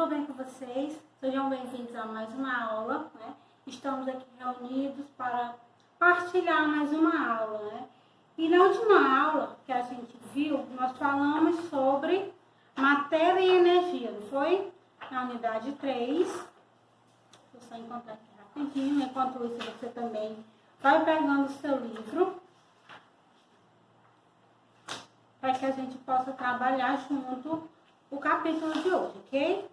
tudo bem com vocês? Sejam bem-vindos a mais uma aula, né? Estamos aqui reunidos para partilhar mais uma aula, né? E na última aula que a gente viu, nós falamos sobre matéria e energia, não foi? Na unidade 3. Vou só encontrar aqui rapidinho, enquanto isso você também vai pegando o seu livro, para que a gente possa trabalhar junto o capítulo de hoje, ok?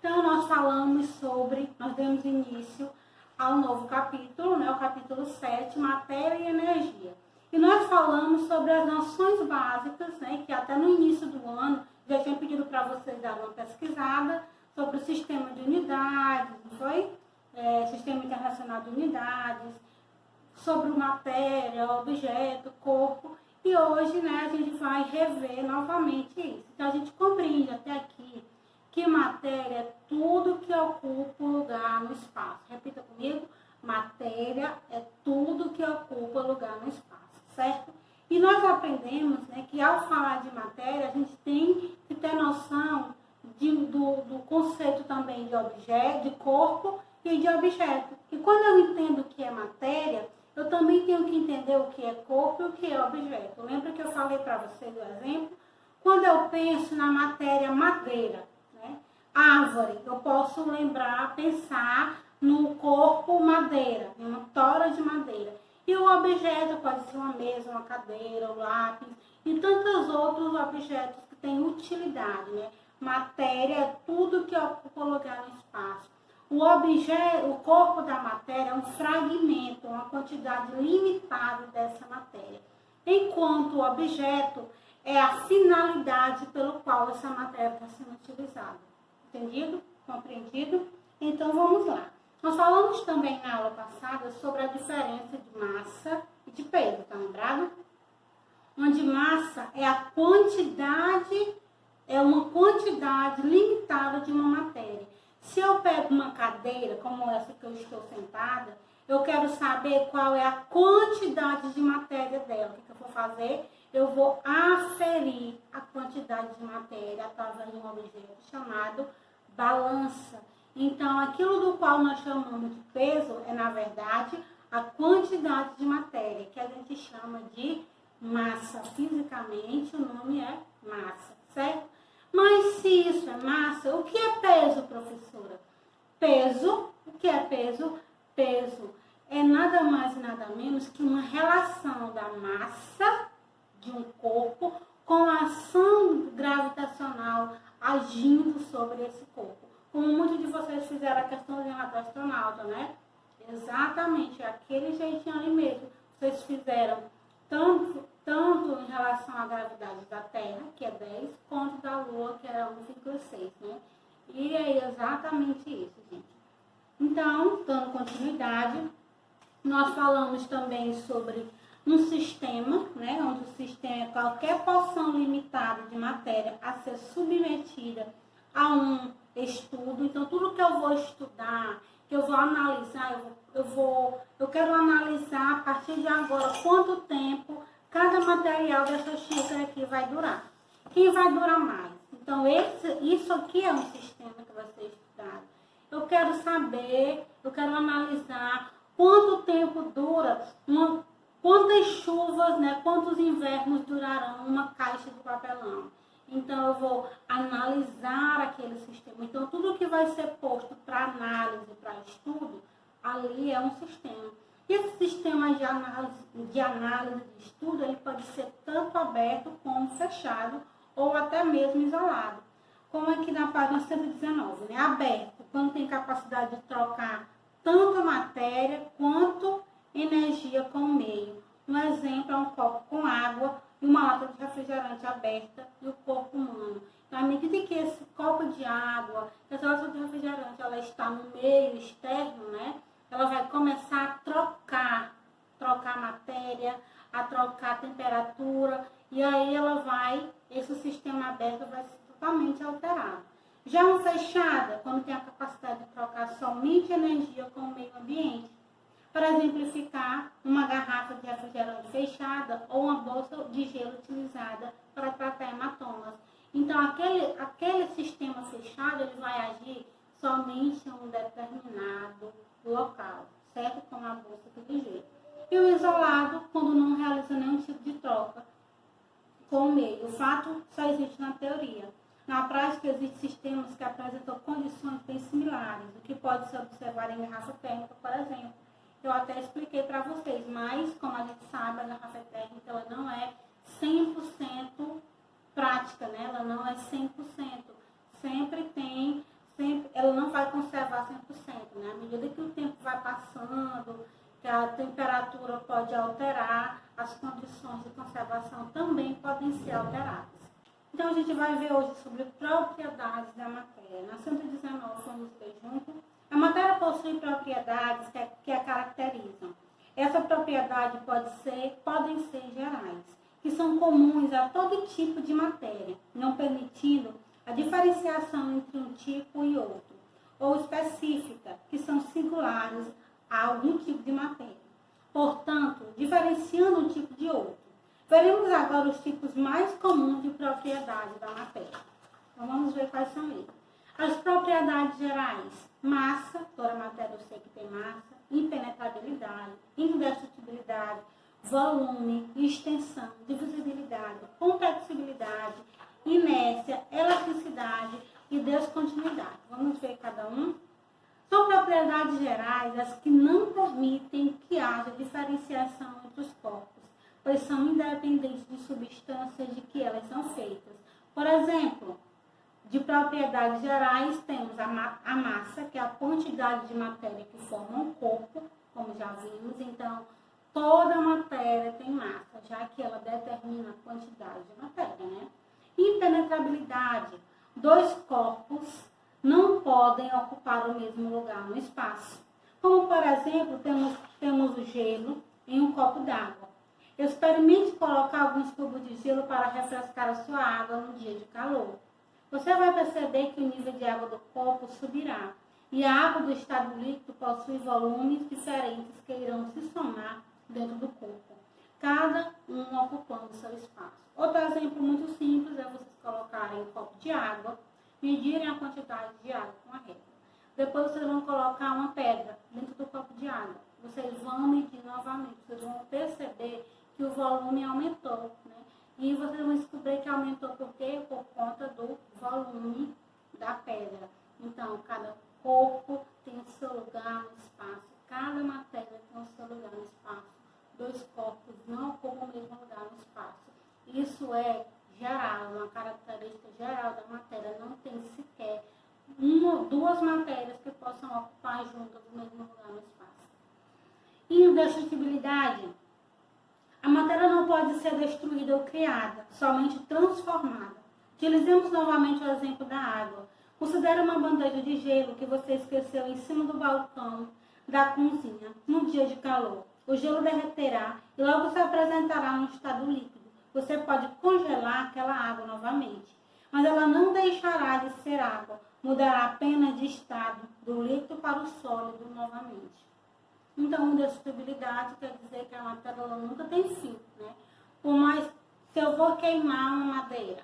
Então, nós demos início ao novo capítulo, né? O capítulo 7, Matéria e Energia. E nós falamos sobre as noções básicas, né? Que até no início do ano, já tinha pedido para vocês dar uma pesquisada sobre o sistema de unidades, não foi? Sistema Internacional de Unidades, sobre matéria, objeto, corpo. E hoje, né, a gente vai rever novamente isso. Então, a gente compreende até aqui que matéria é tudo que ocupa lugar no espaço. Repita comigo: matéria é tudo que ocupa lugar no espaço, certo? E nós aprendemos, né, que ao falar de matéria, a gente tem que ter noção do conceito também de objeto, de corpo e de objeto. E quando eu entendo o que é matéria, eu também tenho que entender o que é corpo e o que é objeto. Lembra que eu falei para vocês do exemplo? Quando eu penso na matéria madeira, né? Árvore, eu posso pensar no corpo madeira, em uma tora de madeira. E o objeto pode ser uma mesa, uma cadeira, um lápis e tantos outros objetos que têm utilidade, né? Matéria é tudo que ocupa lugar no espaço. O corpo da matéria é um fragmento, uma quantidade limitada dessa matéria. Enquanto o objeto é a finalidade pelo qual essa matéria está sendo utilizada. Entendido? Compreendido? Então vamos lá. Nós falamos também na aula passada sobre a diferença de massa e de peso, tá lembrado? Onde massa é uma quantidade limitada de uma matéria. Se eu pego uma cadeira, como essa que eu estou sentada, eu quero saber qual é a quantidade de matéria dela. O que eu vou fazer? Eu vou aferir a quantidade de matéria através de um objeto chamado balança. Então, aquilo do qual nós chamamos de peso é, na verdade, a quantidade de matéria, que a gente chama de massa. Fisicamente, o nome é massa, certo? Mas se isso é massa, o que é peso, professora? Peso, o que é peso? Peso é nada mais e nada menos que uma relação da massa de um corpo com a ação gravitacional agindo sobre esse corpo. Como muitos de vocês fizeram a questãozinha lá do astronauta, né? Exatamente, aquele jeitinho ali mesmo. Vocês fizeram tanto em relação à gravidade da Terra, que é 10, quanto da Lua, que era 1,6, né? E é exatamente isso, gente. Então, dando continuidade, nós falamos também sobre um sistema, né? Onde o sistema é qualquer porção limitada de matéria a ser submetida a um estudo. Então, tudo que eu vou estudar, que eu vou analisar, eu quero analisar a partir de agora quanto tempo cada material dessa xícara aqui vai durar. Quem vai durar mais? Então, isso aqui é um sistema que vai ser estudado. Eu quero saber, eu quero analisar quanto tempo dura, quantas chuvas, né, quantos invernos durarão uma caixa de papelão. Então, eu vou analisar aquele sistema. Então, tudo que vai ser posto para análise, para estudo, ali é um sistema. E esse sistema de análise de estudo, ele pode ser tanto aberto como fechado, ou até mesmo isolado. Como aqui na página 119, né? Aberto, quando tem capacidade de trocar tanto matéria quanto energia com o meio. Um exemplo é um copo com água e uma lata de refrigerante aberta e o corpo humano. Então, à medida que esse copo de água, essa lata de refrigerante, ela está no meio externo, né? Ela vai começar a trocar matéria, a trocar temperatura, e aí esse sistema aberto vai ser totalmente alterado. Já uma fechada, quando tem a capacidade de trocar somente energia com o meio ambiente, Para exemplificar, uma garrafa de refrigerante fechada ou uma bolsa de gelo utilizada para tratar hematomas. Então, aquele sistema fechado, ele vai agir somente em um determinado local, certo? Como a bolsa de gelo. E o isolado, quando não realiza nenhum tipo de troca com o meio. O fato só existe na teoria. Na prática, existem sistemas que apresentam condições bem similares, o que pode se observar em garrafa térmica, por exemplo. Eu até expliquei para vocês, mas, como a gente sabe, a garrafa térmica ela não é 100% prática, né? Ela não é 100%. Ela não vai conservar 100%, né? À medida que o tempo vai passando, que a temperatura pode alterar, as condições de conservação também podem ser alteradas. Então, a gente vai ver hoje sobre propriedades da matéria. Na 119, vamos ver junto. A matéria possui propriedades que a caracterizam. Essa propriedade podem ser gerais, que são comuns a todo tipo de matéria, não permitindo a diferenciação entre um tipo e outro, ou específica, que são singulares a algum tipo de matéria. Portanto, diferenciando um tipo de outro. Veremos agora os tipos mais comuns de propriedade da matéria. Então, vamos ver quais são eles. As propriedades gerais: massa, toda matéria eu sei que tem massa, impenetrabilidade, indestrutibilidade, volume, extensão, divisibilidade, compressibilidade, inércia, elasticidade e descontinuidade. Vamos ver cada um? São propriedades gerais as que não permitem que haja diferenciação entre os corpos, pois são independentes de substâncias de que elas são feitas. Por exemplo, de propriedades gerais, temos a massa, que é a quantidade de matéria que forma um corpo, como já vimos. Então, toda matéria tem massa, já que ela determina a quantidade de matéria, né? Impenetrabilidade. Dois corpos não podem ocupar o mesmo lugar no espaço. Como, por exemplo, temos o gelo em um copo d'água. Experimente colocar alguns cubos de gelo para refrescar a sua água no dia de calor. Você vai perceber que o nível de água do copo subirá, e a água do estado líquido possui volumes diferentes que irão se somar dentro do corpo, cada um ocupando seu espaço. Outro exemplo muito simples é vocês colocarem um copo de água, medirem a quantidade de água com a régua. Depois vocês vão colocar uma pedra dentro do copo de água. Vocês vão medir novamente, vocês vão perceber que o volume aumentou, né? E vocês vão descobrir que aumentou por quê? Por conta do volume da pedra. Então, cada corpo tem o seu lugar no espaço. Cada matéria tem o seu lugar no espaço. Dois corpos não ocupam o mesmo lugar no espaço. Isso é geral, uma característica geral da matéria. Não tem sequer uma ou duas matérias que possam ocupar juntas o mesmo lugar no espaço. Indestrutibilidade. A matéria não pode ser destruída ou criada, somente transformada. Utilizemos novamente o exemplo da água. Considere uma bandeja de gelo que você esqueceu em cima do balcão da cozinha, num dia de calor. O gelo derreterá e logo se apresentará no estado líquido. Você pode congelar aquela água novamente, mas ela não deixará de ser água, mudará apenas de estado, do líquido para o sólido novamente. Então, indestrutibilidade quer dizer que a matéria ela nunca tem fim, né? Por mais, se eu vou queimar uma madeira,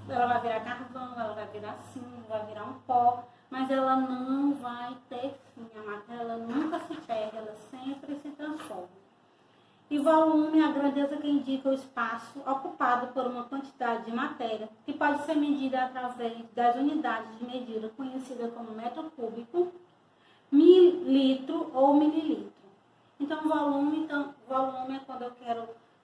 ela vai virar carvão, ela vai virar cinza, vai virar um pó, mas ela não vai ter fim. A matéria ela nunca se perde, ela sempre se transforma. E volume é a grandeza que indica o espaço ocupado por uma quantidade de matéria, que pode ser medida através das unidades de medida conhecidas como metro cúbico, mililitro ou mililitro. Então, volume é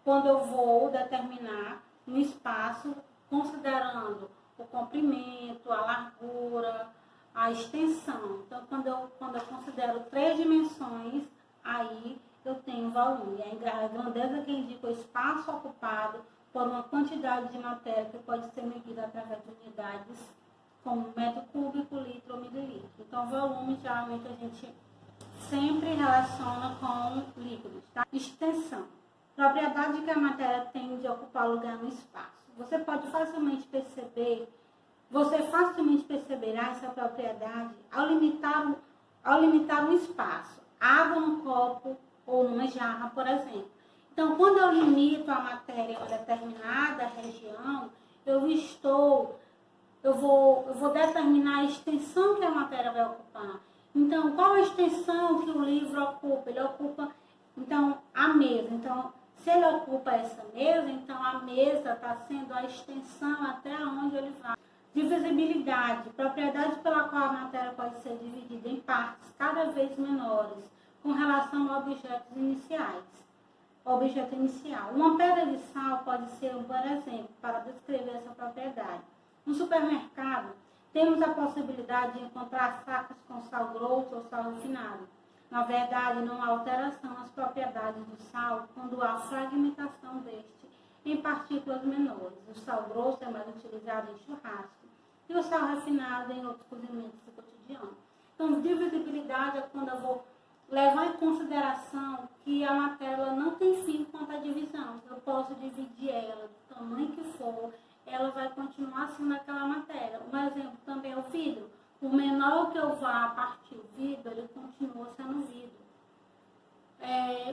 quando eu vou determinar um espaço considerando o comprimento, a largura, a extensão. Então, quando eu considero 3 dimensões, aí eu tenho volume. A grandeza que indica o espaço ocupado por uma quantidade de matéria que pode ser medida através de unidades como metro cúbico, litro ou mililitro. Então, volume, geralmente, a gente sempre relaciona com líquidos, tá? Extensão. Propriedade que a matéria tem de ocupar lugar no espaço. Você pode facilmente perceber Você facilmente perceberá essa propriedade ao limitar um espaço, água no copo ou numa jarra, por exemplo. Então, quando eu limito a matéria em uma determinada região, eu vou determinar a extensão que a matéria vai ocupar. Então, qual a extensão que o livro ocupa? Ele ocupa, então, a mesa. Então, se ele ocupa essa mesa, então a mesa está sendo a extensão até onde ele vai. Divisibilidade, propriedade pela qual a matéria pode ser dividida em partes cada vez menores, com relação a objetos iniciais. Objeto inicial. Uma pedra de sal pode ser um bom exemplo para descrever essa propriedade. No supermercado, temos a possibilidade de encontrar sacos com sal grosso ou sal refinado. Na verdade, não há alteração nas propriedades do sal quando há fragmentação deste em partículas menores. O sal grosso é mais utilizado em churrasco e o sal refinado em outros cozimentos do cotidiano. Então, divisibilidade é quando eu vou levar em consideração que a matéria não tem fim quanto à divisão. Eu posso dividir ela do tamanho que for, ela vai continuar sendo aquela matéria. Um exemplo também é o vidro. Por menor que eu vá partir o vidro, ele continua sendo vidro.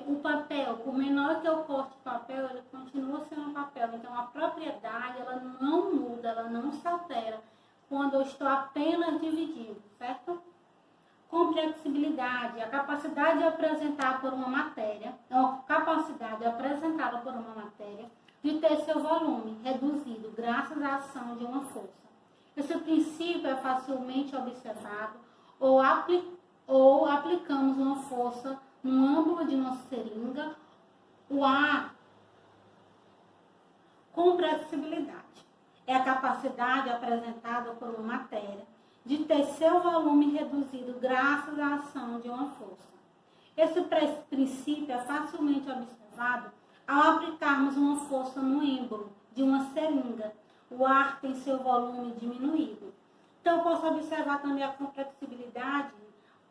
O papel, por menor que eu corte o papel, ele continua sendo papel. Então, a propriedade, ela não muda, ela não se altera quando eu estou apenas dividindo, certo? Complexibilidade, a capacidade de apresentar por uma matéria, de ter seu volume reduzido graças à ação de uma força. Esse princípio é facilmente observado ou aplicamos uma força no âmbito de uma seringa ou a compressibilidade. É a capacidade apresentada por uma matéria de ter seu volume reduzido graças à ação de uma força. Esse princípio é facilmente observado ao aplicarmos uma força no êmbolo de uma seringa. O ar tem seu volume diminuído. Então, eu posso observar também a complexibilidade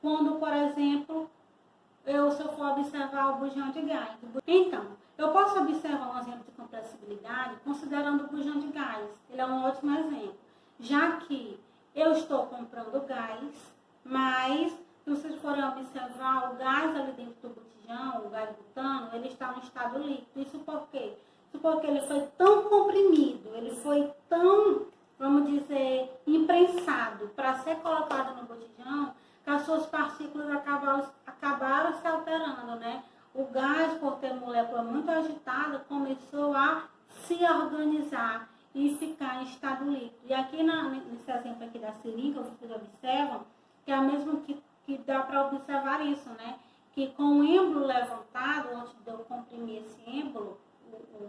quando, por exemplo, se eu for observar o bujão de gás. Então, eu posso observar um exemplo de compressibilidade considerando o bujão de gás. Ele é um ótimo exemplo, já que eu estou comprando gás, mas se vocês forem observar o gás ali dentro do botijão, o gás butano, ele está no estado líquido. Isso por quê? Isso porque ele foi tão comprimido, ele foi tão, vamos dizer, imprensado para ser colocado no botijão, que as suas partículas acabaram se alterando, né? O gás, por ter molécula muito agitada, começou a se organizar e ficar em estado líquido. E aqui nesse exemplo aqui da seringa, vocês observam que é mesmo que dá para observar isso, né? Que com o êmbolo levantado, antes de eu comprimir esse êmbolo,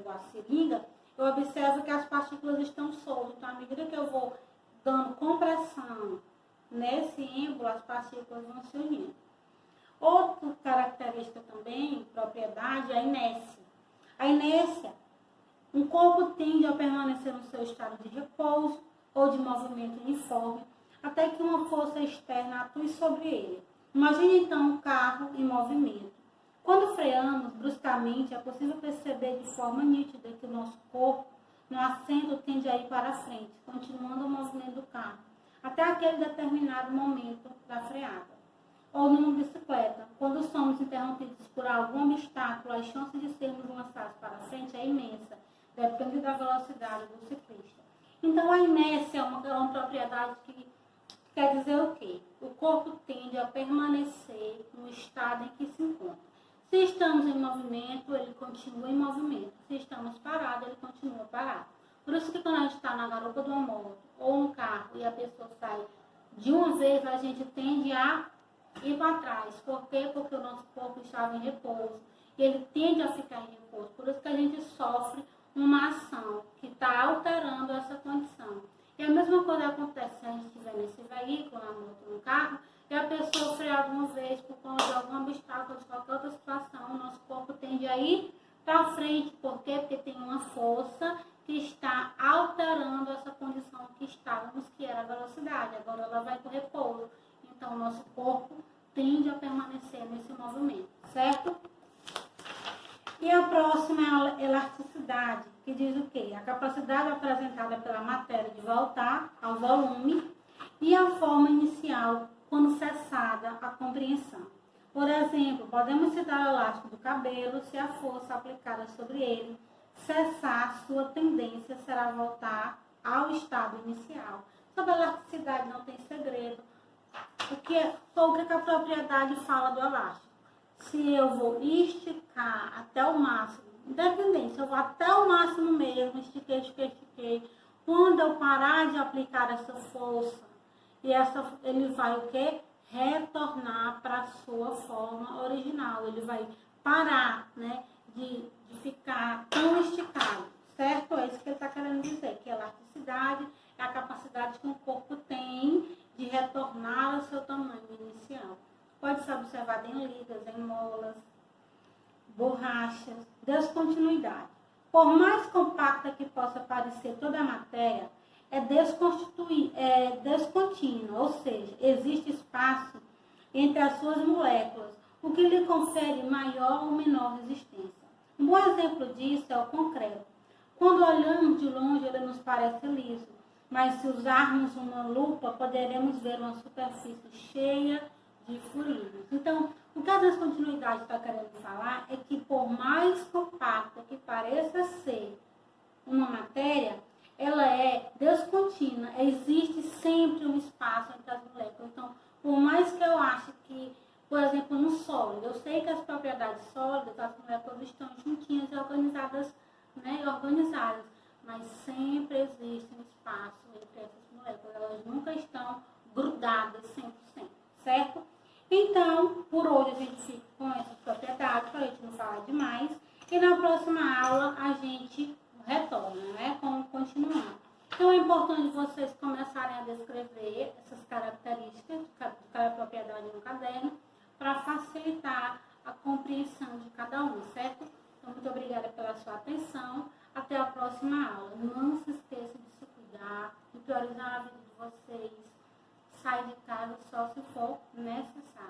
a seringa, eu observo que as partículas estão soltas. Então, à medida que eu vou dando compressão nesse êmbolo, as partículas vão se unindo. Outra característica também, propriedade, é a inércia. A inércia, um corpo tende a permanecer no seu estado de repouso ou de movimento uniforme, até que uma força externa atue sobre ele. Imagine então um carro em movimento. Quando freamos bruscamente, é possível perceber de forma nítida que o nosso corpo, no assento, tende a ir para a frente, continuando o movimento do carro, até aquele determinado momento da freada. Ou numa bicicleta, quando somos interrompidos por algum obstáculo, a chance de sermos lançados para frente é imensa, depende da velocidade do ciclista. Então, a inércia é uma propriedade que quer dizer o quê? O corpo tende a permanecer no estado em que se encontra. Se estamos em movimento, ele continua em movimento. Se estamos parados, ele continua parado. Por isso que quando a gente está na garupa de uma moto ou no carro e a pessoa sai de uma vez, a gente tende a ir para trás. Por quê? Porque o nosso corpo estava em repouso e ele tende a ficar em repouso. Por isso que a gente sofre uma ação que está alterando essa condição. E a mesma coisa acontece se a gente estiver nesse veículo, na moto, no carro, e a pessoa frear uma vez por conta de algum obstáculo, de qualquer outra situação, o nosso corpo tende a ir para frente. Por quê? Porque tem uma força que está alterando essa condição que estávamos, que era a velocidade. Agora ela vai para o repouso. Então, o nosso corpo tende a permanecer nesse movimento, certo? E a próxima é a elasticidade, que diz o quê? A capacidade apresentada pela matéria de voltar ao volume e a forma inicial quando cessada a compreensão. Por exemplo, podemos citar o elástico do cabelo, se a força aplicada sobre ele cessar, sua tendência será voltar ao estado inicial. Sobre a elasticidade não tem segredo. O que a propriedade fala do elástico? Se eu vou esticar até o máximo, independente, se eu vou até o máximo mesmo, estiquei, quando eu parar de aplicar essa força, ele vai o quê? Retornar para a sua forma original. Ele vai parar, né, de ficar tão esticado, certo? É isso que ele está querendo dizer, que a elasticidade é a capacidade que o corpo tem de retornar ao seu tamanho inicial. Pode ser observado em ligas, em molas, borrachas, descontinuidade. Por mais compacta que possa parecer toda a matéria, é descontínua, ou seja, existe espaço entre as suas moléculas, o que lhe confere maior ou menor resistência. Um bom exemplo disso é o concreto. Quando olhamos de longe, ele nos parece liso, mas se usarmos uma lupa, poderemos ver uma superfície cheia de furinhos. Então, o que a descontinuidade está querendo falar é que, por mais compacta que pareça ser uma matéria, ela é descontínua. Existe sempre um espaço entre as moléculas. Então, por mais que eu ache que, por exemplo, no sólido, eu sei que as propriedades sólidas, as moléculas estão juntinhas e organizadas, né, mas sempre existe um espaço entre essas moléculas. Elas nunca estão grudadas 100%, certo? Então, por hoje a gente fica com essas propriedades, para a gente não falar demais. E na próxima aula a gente retorna, né? Como continuar. Então é importante vocês começarem a descrever essas características de cada propriedade no caderno para facilitar a compreensão de cada um, certo? Então, muito obrigada pela sua atenção. Até a próxima aula. Não se esqueça de se cuidar, de priorizar a vida de vocês. Sai de casa só se for necessário.